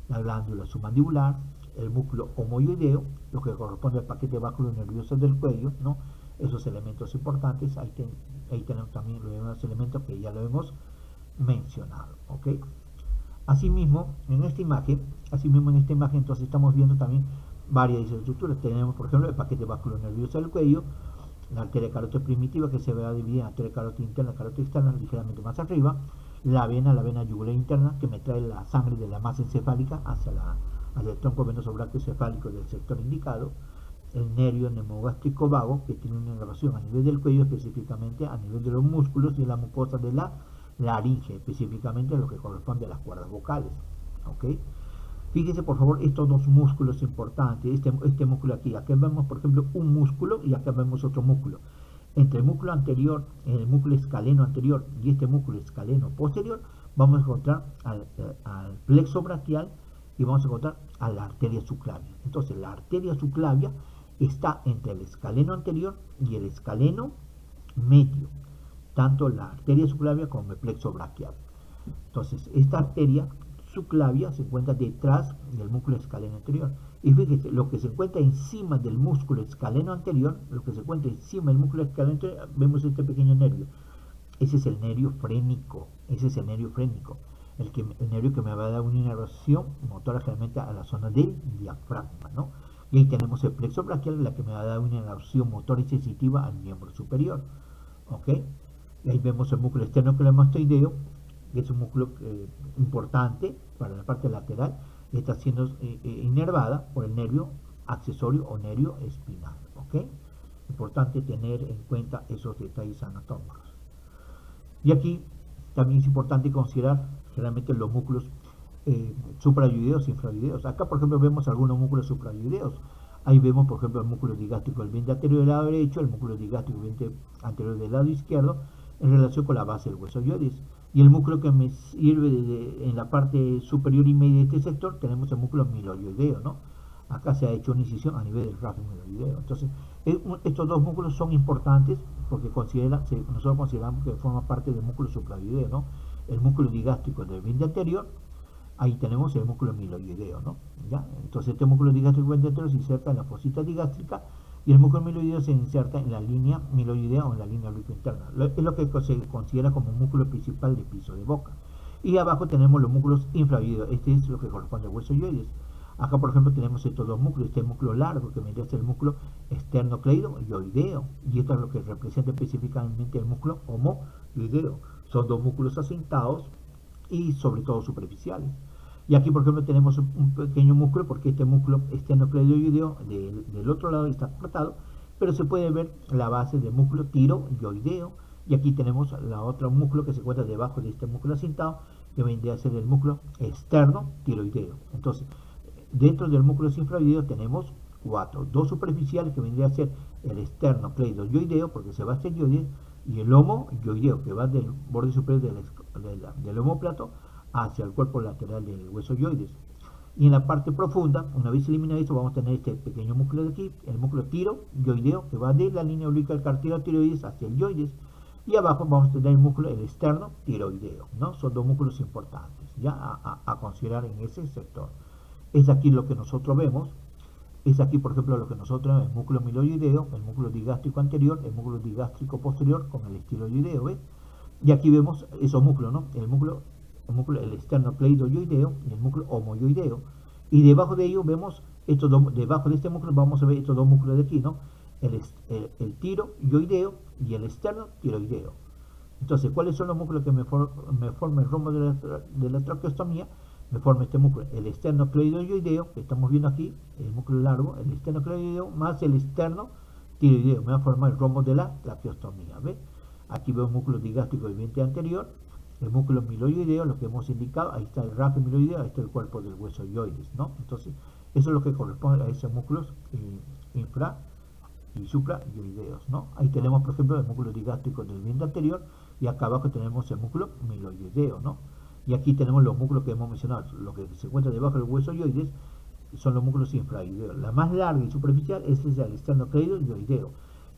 la glándula submandibular, el músculo homoioideo, lo que corresponde al paquete báculo nervioso del cuello, ¿no? Esos elementos importantes, ahí tenemos también los demás elementos que ya lo hemos mencionado, ¿ok? Asimismo, en esta imagen, entonces estamos viendo también varias estructuras. Tenemos, por ejemplo, el paquete báculo nervioso del cuello, la arteria carótida primitiva, que se va a dividir en arteria carótida interna y carótida externa, ligeramente más arriba, la vena yugular interna, que me trae la sangre de la masa encefálica hacia el tronco venoso brachiocefálico del sector indicado, el nervio neumogástrico vago, que tiene una inervación a nivel del cuello, específicamente a nivel de los músculos y la mucosa de la laringe, específicamente lo que corresponde a las cuerdas vocales, ¿ok? Fíjense por favor estos dos músculos importantes, este músculo aquí vemos por ejemplo un músculo y acá vemos otro músculo. Entre el músculo anterior, el músculo escaleno anterior y este músculo escaleno posterior, vamos a encontrar al plexo braquial y vamos a encontrar a la arteria subclavia. Entonces la arteria subclavia está entre el escaleno anterior y el escaleno medio, tanto la arteria subclavia como el plexo braquial. Entonces esta arteria subclavia se encuentra detrás del músculo escaleno anterior. Y fíjense, lo que se encuentra encima del músculo escaleno anterior, vemos este pequeño nervio. Ese es el nervio frénico, el nervio que me va a dar una inervación motora generalmente a la zona del diafragma, ¿no? Y ahí tenemos el plexo braquial, la que me va a dar una inervación motora y sensitiva al miembro superior, ¿ok? Y ahí vemos el músculo esternocleidomastoideo, que es un músculo importante para la parte lateral, y está siendo inervada por el nervio accesorio o nervio espinal, ¿ok? Importante tener en cuenta esos detalles anatómicos. Y aquí también es importante considerar generalmente los músculos suprayudeos e infrayudeos. Acá por ejemplo vemos algunos músculos suprayudeos. Ahí vemos por ejemplo el músculo digástrico del vientre anterior del lado derecho, el músculo digástrico del vientre anterior del lado izquierdo, en relación con la base del hueso ioides. Y el músculo que me sirve en la parte superior y media de este sector, tenemos el músculo miloioideo, ¿no? Acá se ha hecho una incisión a nivel del rafe miloioideo. Entonces, estos dos músculos son importantes porque nosotros consideramos que forman parte del músculo supraoideo, ¿no? El músculo digástrico del vientre anterior, ahí tenemos el músculo miloioideo, ¿no? ¿Ya? Entonces, este músculo digástrico del vientre anterior se inserta en la fosita digástrica y el músculo miloideo se inserta en la línea miloidea o en la línea obliqua interna. Es lo que se considera como músculo principal de piso de boca. Y abajo tenemos los músculos infraoideos. Este es lo que corresponde al hueso yoides. Acá, por ejemplo, tenemos estos dos músculos. Este músculo largo que vendría a ser el músculo esternocleidoyoideo. Y esto es lo que representa específicamente el músculo homoyoideo. Son dos músculos asentados y sobre todo superficiales. Y aquí, por ejemplo, tenemos un pequeño músculo, porque este músculo esternocleidoyoideo del otro lado está cortado, pero se puede ver la base del músculo tiroyoideo. Y aquí tenemos la otra músculo que se encuentra debajo de este músculo asentado, que vendría a ser el músculo externo tiroideo. Entonces, dentro del músculo infraoideo tenemos dos superficiales, que vendría a ser el esternocleidoyoideo, porque se va hasta el yoides, y el homoyoideo, que va del borde superior del omóplato hacia el cuerpo lateral del hueso yoides. Y en la parte profunda, una vez eliminado esto, vamos a tener este pequeño músculo de aquí, el músculo tiroyoideo, que va de la línea obliqua del cartílago tiroides hacia el yoides. Y abajo vamos a tener el músculo, el externo tiroideo, ¿no? Son dos músculos importantes ya a considerar en ese sector. Es aquí lo que nosotros vemos. Es aquí, por ejemplo, lo que nosotros vemos: el músculo miloioideo, el músculo digástrico anterior, el músculo digástrico posterior con el estiloioideo, ¿ves? Y aquí vemos esos músculos, ¿no? El esternocleidoyoideo y el músculo homoyoideo. Y debajo de ellos vemos debajo de este músculo vamos a ver estos dos músculos de aquí, ¿no? El tiroyoideo y el esternotiroideo. Entonces, ¿cuáles son los músculos que me forman el rombo de la traqueostomía? Me forma este músculo, el esternocleidoyoideo, que estamos viendo aquí, el músculo largo, el esternocleidoyoideo más el esternotiroideo, me va a formar el rombo de la traqueostomía, ¿ves? Aquí veo el músculo digástrico del vientre anterior, el músculo miloioideo, lo que hemos indicado, ahí está el rafe miloideo, ahí está el cuerpo del hueso yoides, ¿no? Entonces, eso es lo que corresponde a esos músculos infra y suprayoideos, ¿no? Ahí tenemos, por ejemplo, el músculo digástrico del vientre anterior, y acá abajo tenemos el músculo miloioideo, ¿no? Y aquí tenemos los músculos que hemos mencionado, lo que se encuentra debajo del hueso yoides son los músculos infrayoideos. La más larga y superficial es el esternocleidoyoideo,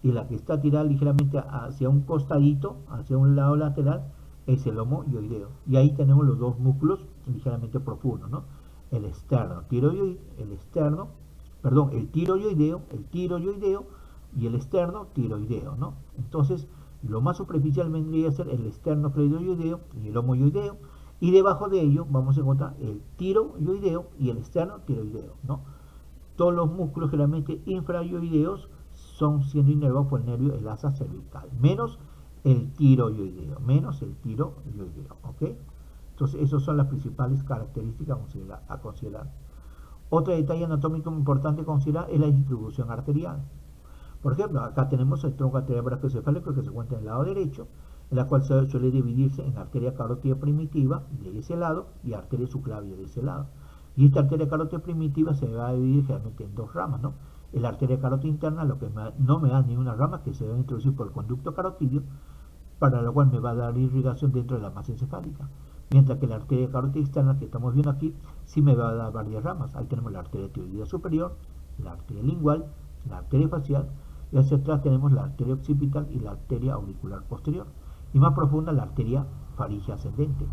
y la que está tirada ligeramente hacia un costadito, hacia un lado lateral, es el homoyoideo. Y ahí tenemos los dos músculos ligeramente profundos, ¿no? El tiroyoideo y el esternotiroideo, ¿no? Entonces, lo más superficial vendría a ser el esternocleidoyoideo y el homoyoideo, y debajo de ello vamos a encontrar el tiroyoideo y el esternotiroideo, ¿no? Todos los músculos generalmente infrayoideos son siendo inervados por el nervio el asa cervical, menos el tiroyoideo, ¿ok? Entonces, esas son las principales características a considerar. Otro detalle anatómico importante a considerar es la distribución arterial. Por ejemplo, acá tenemos el tronco arterial brachiocefálico, que se encuentra en el lado derecho, en la cual suele dividirse en arteria carótida primitiva de ese lado y arteria subclavia de ese lado. Y esta arteria carótida primitiva se va a dividir generalmente en dos ramas, ¿no? La arteria carótida interna, lo que no me da ninguna rama, que se va a introducir por el conducto carotidio, para lo cual me va a dar irrigación dentro de la masa encefálica. Mientras que la arteria carótida externa, que estamos viendo aquí, sí me va a dar varias ramas. Ahí tenemos la arteria tiroidea superior, la arteria lingual, la arteria facial, y hacia atrás tenemos la arteria occipital y la arteria auricular posterior. Y más profunda, la arteria faríngea ascendente.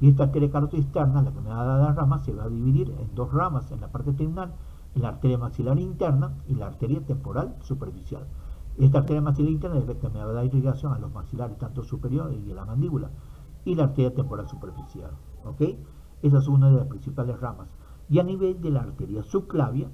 Y esta arteria carótida externa, la que me va a dar las ramas, se va a dividir en dos ramas en la parte terminal, en la arteria maxilar interna y la arteria temporal superficial. Esta arteria maxilar interna es la que me va a dar irrigación a los maxilares, tanto superiores y a la mandíbula, y la arteria temporal superficial, ¿ok? Esa es una de las principales ramas. Y a nivel de la arteria subclavia,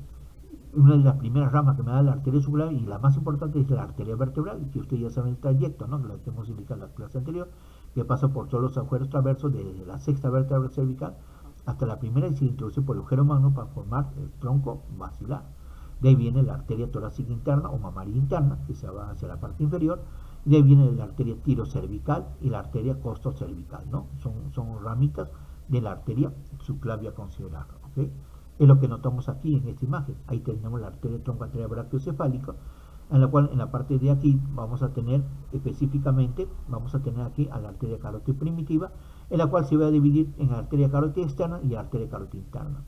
una de las primeras ramas que me da la arteria subclavia, y la más importante, es la arteria vertebral, que ustedes ya saben el trayecto, ¿no? La que hemos indicado en la clase anterior, que pasa por todos los agujeros traversos desde la sexta vértebra cervical hasta la primera, y se introduce por el agujero magno para formar el tronco basilar. De ahí viene la arteria torácica interna o mamaria interna, que se va hacia la parte inferior. De ahí viene la arteria tirocervical y la arteria costocervical, ¿no? Son ramitas de la arteria subclavia considerar, ¿ok? Es lo que notamos aquí en esta imagen. Ahí tenemos la arteria tronco arterial brachiocefálica, en la cual en la parte de aquí vamos a tener específicamente, vamos a tener aquí a la arteria carótida primitiva, en la cual se va a dividir en arteria carótida externa y arteria carótida interna.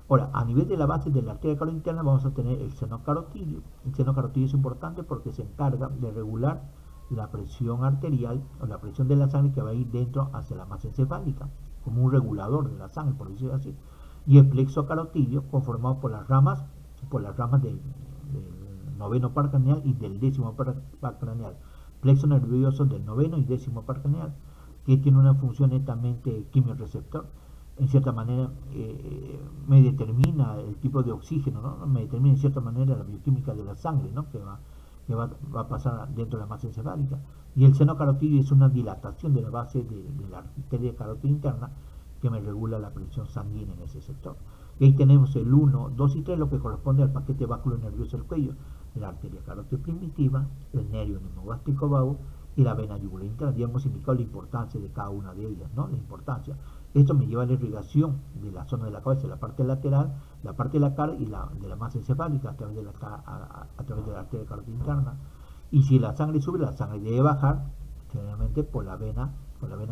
Ahora, a nivel de la base de la arteria carótida interna vamos a tener el seno carotidio. El seno carotidio es importante porque se encarga de regular la presión arterial o la presión de la sangre que va a ir dentro hacia la masa encefálica, como un regulador de la sangre, por decirlo así. Y el plexo carotidio, conformado por las ramas del noveno par craneal y del décimo par craneal, plexo nervioso del noveno y décimo par craneal, que tiene una función netamente quimioreceptor. En cierta manera me determina el tipo de oxígeno, ¿no? Me determina en cierta manera la bioquímica de la sangre, ¿no? que va a pasar dentro de la masa encefálica. Y el seno carotidio es una dilatación de la base de la arteria carótida interna que me regula la presión sanguínea en ese sector. Y ahí tenemos el 1, 2 y 3, lo que corresponde al paquete báculo nervioso del cuello, la arteria carótida primitiva, el nervio neumogástrico vago y la vena yugular interna. Ya hemos indicado la importancia de cada una de ellas, ¿no? La importancia. Esto me lleva a la irrigación de la zona de la cabeza, la parte lateral, la parte de la cara y de la masa encefálica a través de la arteria carótida interna. Y si la sangre sube, la sangre debe bajar generalmente por la vena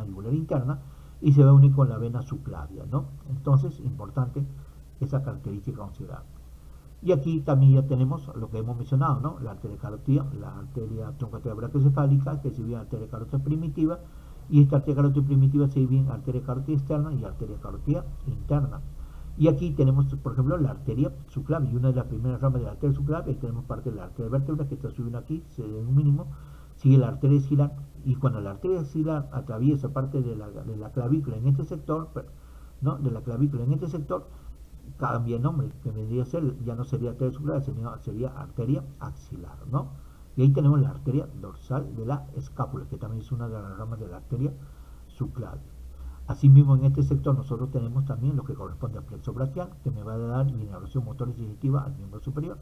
yugular interna y se va a unir con la vena subclavia, ¿no? Entonces, importante esa característica considerable. Y aquí también ya tenemos lo que hemos mencionado, ¿no? La arteria carótida, la arteria troncoarterial brachiocefálica, que se divide en arteria carótida primitiva, y esta arteria carótida primitiva se divide en arteria carótida externa y arteria carótida interna. Y aquí tenemos, por ejemplo, la arteria subclavia, y una de las primeras ramas de la arteria subclavia, y tenemos parte de la arteria vértebra que está subiendo aquí, se ve un mínimo, sigue la arteria isquial, y cuando la arteria isquial atraviesa parte de la clavícula en este sector, ¿no? De la clavícula en este sector, cambia el nombre, que vendría a ser, ya no sería arteria subclavia, sería arteria axilar, ¿no? Y ahí tenemos la arteria dorsal de la escápula, que también es una de las ramas de la arteria subclavia. Asimismo, en este sector nosotros tenemos también lo que corresponde al plexo braquial, que me va a dar inervación motora y sensitiva al miembro superior,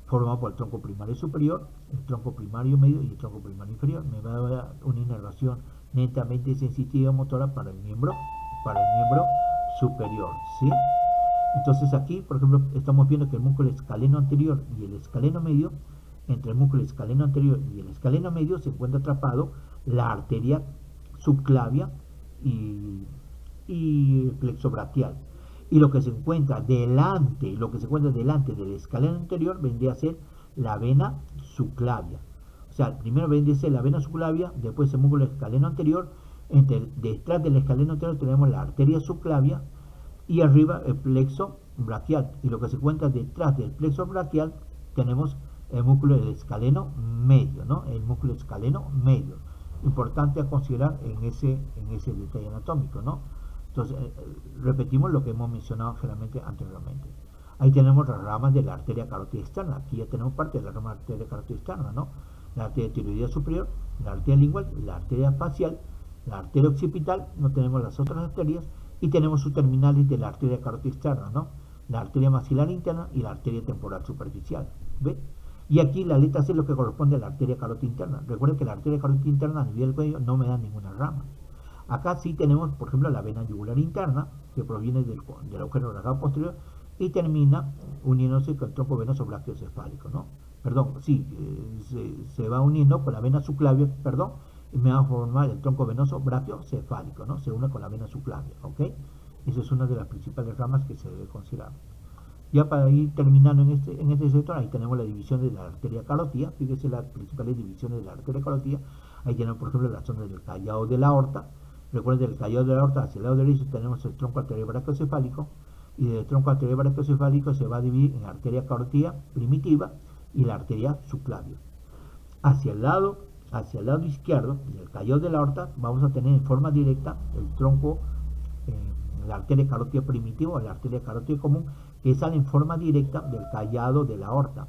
formado por el tronco primario superior, el tronco primario medio y el tronco primario inferior. Me va a dar una inervación netamente sensitiva motora para el miembro superior, ¿sí? Entonces aquí, por ejemplo, estamos viendo que el músculo escaleno anterior y el escaleno medio, entre el músculo escaleno anterior y el escaleno medio se encuentra atrapado la arteria subclavia y el plexo braquial. Y lo que se encuentra delante del escaleno anterior vendría a ser la vena subclavia. O sea, primero vendría a ser la vena subclavia, después el músculo escaleno anterior, detrás del escaleno anterior tenemos la arteria subclavia y arriba el plexo braquial. Y lo que se encuentra detrás del plexo braquial tenemos el músculo del escaleno medio, ¿no? El músculo escaleno medio. Importante a considerar en ese detalle anatómico, ¿no? Entonces, repetimos lo que hemos mencionado generalmente anteriormente. Ahí tenemos las ramas de la arteria carótida externa. Aquí ya tenemos parte de la rama de la arteria carótida externa, ¿no? La arteria tiroidea superior, la arteria lingual, la arteria facial, la arteria occipital, no tenemos las otras arterias, y tenemos sus terminales de la arteria carótida externa, ¿no? La arteria maxilar interna y la arteria temporal superficial, ¿ve? Y aquí la letra C es lo que corresponde a la arteria carótida interna. Recuerden que la arteria carótida interna a nivel del cuello no me da ninguna rama. Acá sí tenemos, por ejemplo, la vena yugular interna, que proviene del agujero nasal posterior y termina uniéndose con el tronco venoso brachiocefálico, ¿no? Perdón, sí, se va uniendo con la vena subclavia, perdón, y me va a formar el tronco venoso brachiocefálico, ¿no? Se une con la vena subclavia, ¿ok? Esa es una de las principales ramas que se debe considerar. Ya para ir terminando en este sector, ahí tenemos la división de la arteria carótida. Fíjense las principales divisiones de la arteria carótida. Ahí tenemos, por ejemplo, la zona del callado de la aorta. Recuerden, del callado de la aorta hacia el lado derecho tenemos el tronco arterial brachiocefálico, y del tronco arterial brachiocefálico se va a dividir en arteria carótida primitiva y la arteria subclavia. Hacia el lado izquierdo del callado de la aorta vamos a tener en forma directa el tronco, la arteria carótida primitiva o la arteria carótida común, que sale en forma directa del callado de la aorta.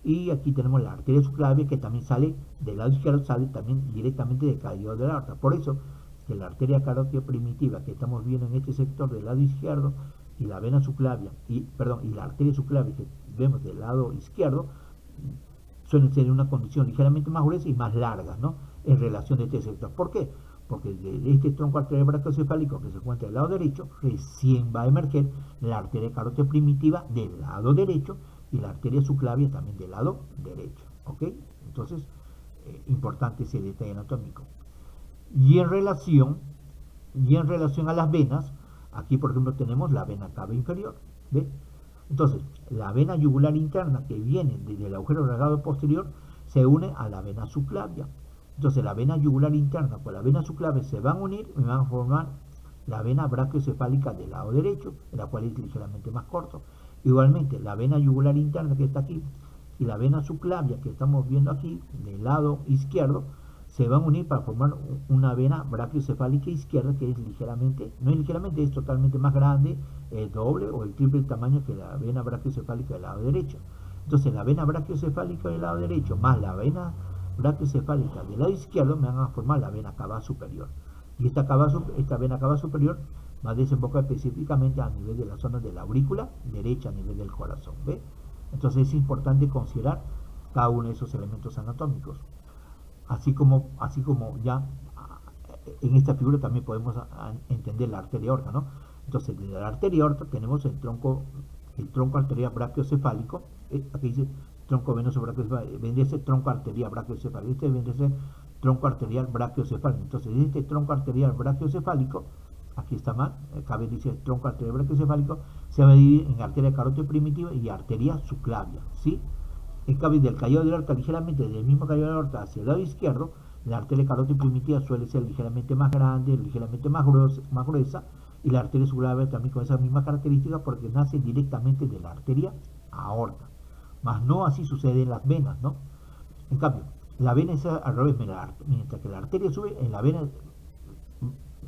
Y aquí tenemos la arteria subclavia, que también sale del lado izquierdo, sale también directamente del callado de la aorta. Por eso que la arteria carótida primitiva que estamos viendo en este sector del lado izquierdo y la vena subclavia, y la arteria subclavia que vemos del lado izquierdo, suelen ser una condición ligeramente más gruesa y más larga, ¿no? En relación de este sector. ¿Por qué? Porque de este tronco arterial brachiocefálico que se encuentra del lado derecho, recién va a emerger la arteria carótida primitiva del lado derecho y la arteria subclavia también del lado derecho. ¿ok? Entonces, importante ese detalle anatómico. Y en relación a las venas, aquí por ejemplo tenemos la vena cava inferior, ¿ve? Entonces, la vena yugular interna que viene desde el agujero rasgado posterior se une a la vena subclavia. Entonces, la vena yugular interna con la vena subclavia se van a unir y van a formar la vena brachiocefálica del lado derecho, la cual es ligeramente más corto. Igualmente, la vena yugular interna que está aquí y la vena subclavia que estamos viendo aquí del lado izquierdo se van a unir para formar una vena brachiocefálica izquierda que es ligeramente, no es ligeramente, es totalmente más grande, el doble o el triple tamaño que la vena brachiocefálica del lado derecho. Entonces la vena brachiocefálica del lado derecho más la vena brachiocefálica del lado izquierdo me van a formar la vena cava superior. Y esta vena cava superior va a desembocar específicamente a nivel de la zona de la aurícula derecha, a nivel del corazón. ¿Ve? Entonces es importante considerar cada uno de esos elementos anatómicos. Así como ya en esta figura también podemos entender la arteria aorta, ¿no? Entonces, de la arteria aorta tenemos el tronco arterial brachiocefálico, aquí dice tronco venoso brachiocefálico, vendría a ser tronco arterial brachiocefálico, este vendría a ser tronco arterial brachiocefálico. Entonces, este tronco arterial brachiocefálico, aquí está mal, acá dice tronco arterial brachiocefálico, se va a dividir en arteria carótida primitiva y arteria subclavia, ¿sí? En cambio, del callado de la aorta, ligeramente del mismo callado de la aorta hacia el lado izquierdo, la arteria carótida primitiva suele ser ligeramente más grande, ligeramente más gruesa, y la arteria subclavia también con esas mismas características porque nace directamente de la arteria aorta. Mas no así sucede en las venas, ¿no? En cambio, la vena es al revés, mientras que la arteria sube, en la vena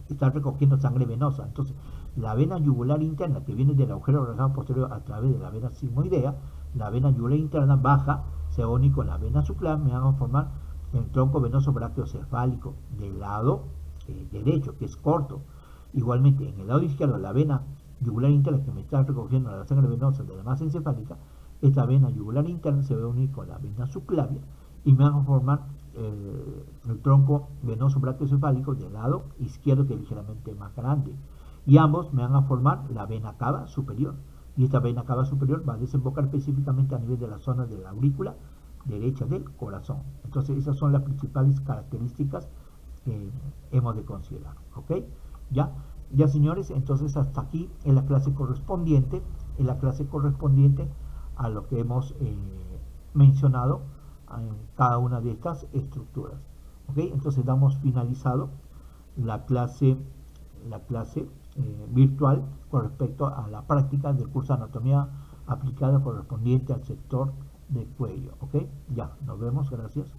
está recogiendo sangre venosa. Entonces, la vena yugular interna que viene del agujero rasgado posterior a través de la vena sigmoidea, la vena yugular interna baja, se une con la vena subclavia, me van a formar el tronco venoso brachiocefálico del lado derecho, que es corto. Igualmente, en el lado izquierdo, la vena yugular interna que me está recogiendo la sangre venosa de la masa encefálica, esta vena yugular interna se va a unir con la vena subclavia y me van a formar el tronco venoso brachiocefálico del lado izquierdo, que es ligeramente más grande. Y ambos me van a formar la vena cava superior. Y esta vena cava superior va a desembocar específicamente a nivel de la zona de la aurícula derecha del corazón. Entonces, esas son las principales características que hemos de considerar. ¿Ok? Ya señores, entonces hasta aquí en la clase correspondiente, a lo que hemos mencionado en cada una de estas estructuras. ¿Ok? Entonces damos finalizado la clase virtual con respecto a la práctica del curso de anatomía aplicada correspondiente al sector de cuello. ¿Ok? Ya, nos vemos, gracias.